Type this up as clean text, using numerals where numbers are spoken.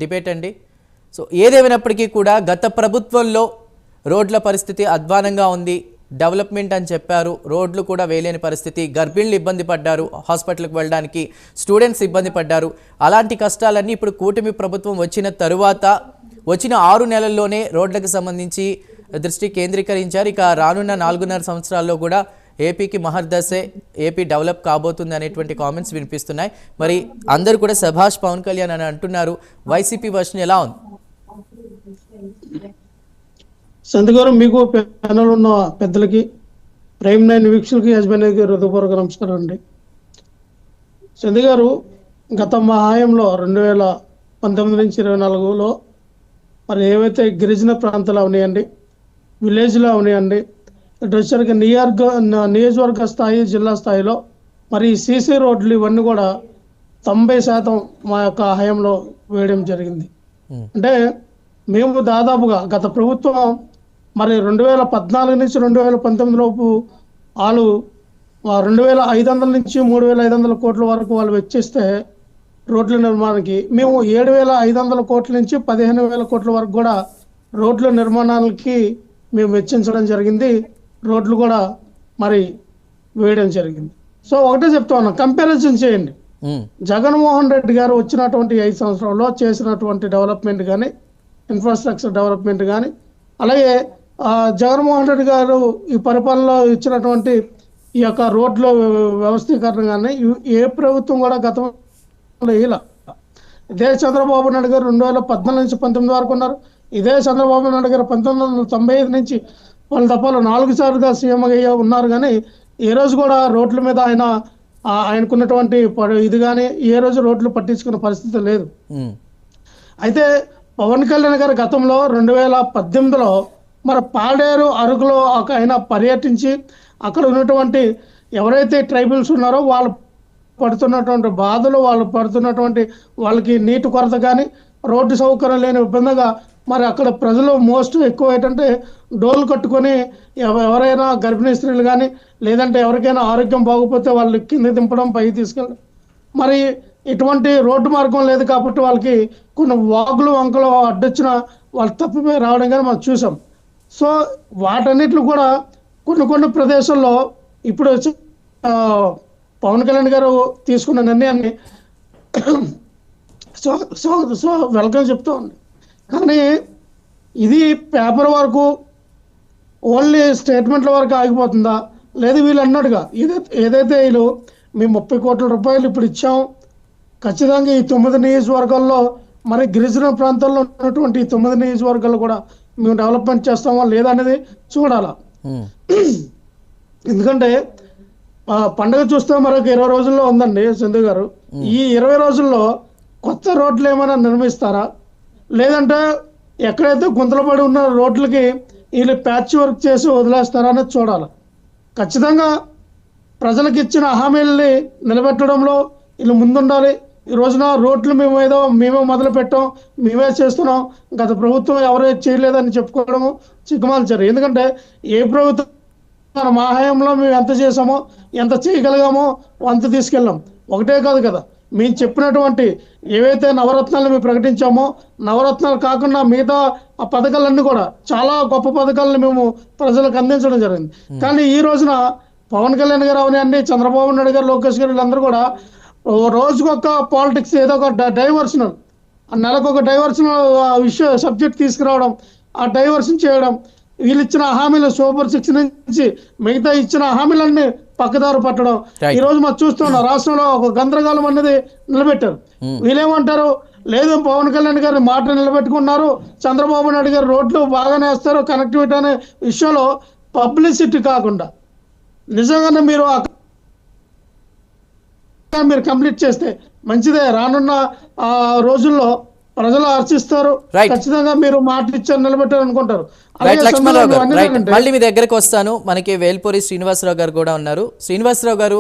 Debate అండి. So ఏదేమైనప్పటికీ కూడా గత ప్రభుత్వంలో రోడ్ల పరిస్థితి అధ్వానంగా ఉంది, డెవలప్మెంట్ అని చెప్పారు, రోడ్లు కూడా వేయలేని పరిస్థితి, గర్భిణులు ఇబ్బంది పడ్డారు, హాస్పిటల్కి వెళ్ళడానికి స్టూడెంట్స్ ఇబ్బంది పడ్డారు. అలాంటి కష్టాలన్నీ ఇప్పుడు కూటమి ప్రభుత్వం వచ్చిన తరువాత వచ్చిన 6 నెలల్లోనే రోడ్లకు సంబంధించి దృష్టి కేంద్రీకరించారు. ఇక రానున్న 4.5 సంవత్సరాల్లో కూడా ఏపీకి మహర్దశే, ఏపీ డెవలప్ కాబోతుంది అనేటువంటి కామెంట్స్ వినిపిస్తున్నాయి. మరి అందరూ కూడా సభాష్ పవన్ కళ్యాణ్ అని అంటున్నారు. వైసీపీ వర్షన్ ఎలా ఉంది? సంతగారు మీకు ప్యానల్ ఉన్న పెద్దలకి, ప్రైమ్ 9 వీక్షకులకి, యజమానికి హృదయపూర్వక నమస్కారం అండి. సంధి గారు, గత మా హయాంలో 2019 నుంచి 24లో మరి ఏవైతే గిరిజన ప్రాంతాలు ఉన్నాయండి, విలేజ్లో ఉన్నాయండి, ఇటు వచ్చరికి నియోజకవర్గ స్థాయి, జిల్లా స్థాయిలో మరి సీసీ రోడ్లు ఇవన్నీ కూడా 90% మా యొక్క హయాంలో వేయడం జరిగింది. అంటే మేము దాదాపుగా గత ప్రభుత్వం మరి 2014 నుంచి 2019 లోపు వాళ్ళు 2500 నుంచి 3500 కోట్ల వరకు వాళ్ళు వెచ్చిస్తే రోడ్ల నిర్మాణానికి, మేము 7500 కోట్ల నుంచి 15000 కోట్ల వరకు కూడా రోడ్ల నిర్మాణాలకి మేము వెచ్చించడం జరిగింది. రోడ్లు కూడా మరి వేయడం జరిగింది. సో ఒకటే చెప్తా ఉన్నాం, కంపారిజన్ చేయండి. జగన్మోహన్ రెడ్డి గారు వచ్చినటువంటి 5 సంవత్సరాల్లో చేసినటువంటి డెవలప్మెంట్ కానీ, ఇన్ఫ్రాస్ట్రక్చర్ డెవలప్మెంట్ కానీ, అలాగే జగన్మోహన్ రెడ్డి గారు ఈ పరిపాలనలో ఇచ్చినటువంటి ఈ యొక్క రోడ్ల వ్యవస్థీకరణ కానీ ఏ ప్రభుత్వం కూడా గతంలో ఇలా. ఇదే చంద్రబాబు నాయుడు గారు 2014 నుంచి 19 వరకు ఉన్నారు. ఇదే చంద్రబాబు నాయుడు గారు 1995 నుంచి వాళ్ళ తప్పలు 4 సార్లుగా సీఎం అయ్యా ఉన్నారు. కానీ ఏ రోజు కూడా రోడ్ల మీద ఆయనకున్నటువంటి ఇది కానీ ఏ రోజు రోడ్లు పట్టించుకున్న పరిస్థితి లేదు. అయితే పవన్ కళ్యాణ్ గారు గతంలో 2018లో మరి పాడేరు, అరకులో ఆయన పర్యటించి అక్కడ ఉన్నటువంటి ఎవరైతే ట్రైబల్స్ ఉన్నారో వాళ్ళు పడుతున్నటువంటి బాధలు, వాళ్ళు పడుతున్నటువంటి వాళ్ళకి నీటి కొరత కానీ, రోడ్డు సౌకర్యం లేని ఇబ్బందిగా మరి అక్కడ ప్రజలు మోస్ట్ ఎక్కువ ఏంటంటే డోలు కట్టుకొని ఎవరైనా గర్భిణీ స్త్రీలు కానీ, లేదంటే ఎవరికైనా ఆరోగ్యం బాగోపోతే వాళ్ళు కింద దింపడం, పైకి తీసుకెళ్ళడం. మరి ఇటువంటి రోడ్డు మార్గం లేదు కాబట్టి వాళ్ళకి కొన్ని వాగులు, వంకలు అడ్డొచ్చిన వాళ్ళు తప్పిపోయి రావడం కానీ మనం చూసాం. సో వాటన్నిటిని కూడా కొన్ని ప్రదేశాల్లో ఇప్పుడు వచ్చి పవన్ కళ్యాణ్ గారు తీసుకున్న నిర్ణయాన్ని సో వెల్కమ్ చెప్తూ ఉంది. కానీ ఇది పేపర్ వరకు, ఓన్లీ స్టేట్మెంట్ల వరకు ఆగిపోతుందా? లేదు వీళ్ళు అన్నట్టుగా ఏదైతే వీళ్ళు మేము 30 కోట్ల రూపాయలు ఇప్పుడు ఇచ్చాం, ఖచ్చితంగా ఈ 9 నియోజకవర్గాల్లో మరి గిరిజన ప్రాంతాల్లో ఉన్నటువంటి 9 నియోజకవర్గాల్లో కూడా మేము డెవలప్మెంట్ చేస్తామా లేదా అనేది చూడాలా. ఎందుకంటే పండుగ చూస్తే మరొక 20 రోజుల్లో ఉందండి చందు గారు. ఈ 20 రోజుల్లో కొత్త రోడ్లు ఏమైనా నిర్మిస్తారా, లేదంటే ఎక్కడైతే గుంతలు పడి ఉన్న రోడ్లకి వీళ్ళు ప్యాచ్ వర్క్ చేసి వదిలేస్తారా అనేది చూడాలి. ఖచ్చితంగా ప్రజలకు ఇచ్చిన హామీలని నిలబెట్టడంలో వీళ్ళు ముందుండాలి. ఈ రోజున రోడ్లు మేమే మొదలు పెట్టాం, మేమే చేస్తున్నాం, గత ప్రభుత్వం ఎవరైతే చేయలేదని చెప్పుకోవడము చిక్కుమాల్చారు. ఎందుకంటే ఏ ప్రభుత్వం మా హయాంలో మేము ఎంత చేసామో, ఎంత చేయగలిగామో అంత తీసుకెళ్ళాం. ఒకటే కాదు కదా, మేము చెప్పినటువంటి ఏవైతే నవరత్నాలు మేము ప్రకటించామో, నవరత్నాలు కాకుండా మిగతా ఆ పథకాలన్నీ కూడా చాలా గొప్ప పథకాలను మేము ప్రజలకు అందించడం జరిగింది. కానీ ఈ రోజున పవన్ కళ్యాణ్ గారు అవన్నీ, చంద్రబాబు నాయుడు గారు, లోకేష్ గారు, వీళ్ళందరూ కూడా రోజుకొక పాలిటిక్స్, ఏదో ఒక డైవర్షనల్, నెలకొక డైవర్షనల్ సబ్జెక్ట్ తీసుకురావడం, ఆ డైవర్షన్ చేయడం, వీళ్ళు ఇచ్చిన హామీలు సూపర్ 6 నుంచి మిగతా ఇచ్చిన హామీలన్నీ పక్కదారు పట్టడం. ఈ రోజు మనం చూస్తున్నాం రాష్ట్రంలో ఒక గందరగోళం అనేది నిలబెట్టారు. వీళ్ళేమంటారు, లేదు పవన్ కళ్యాణ్ గారి మాట నిలబెట్టుకున్నారు, చంద్రబాబు నాయుడు గారు రోడ్లు బాగానే వేస్తారు, కనెక్టివిటీ అనే విషయంలో పబ్లిసిటీ కాకుండా నిజంగానే మీరు కంప్లీట్ చేస్తే మంచిదే. రానున్న రోజుల్లో ప్రజలు హర్షిస్తారు, ఖచ్చితంగా మీరు మాట ఇచ్చారు, నిలబెట్టారు అనుకుంటారు. మళ్ళీ మీ దగ్గరకు వస్తాను. మనకి వేల్పూరి శ్రీనివాసరావు గారు కూడా ఉన్నారు. శ్రీనివాసరావు గారు,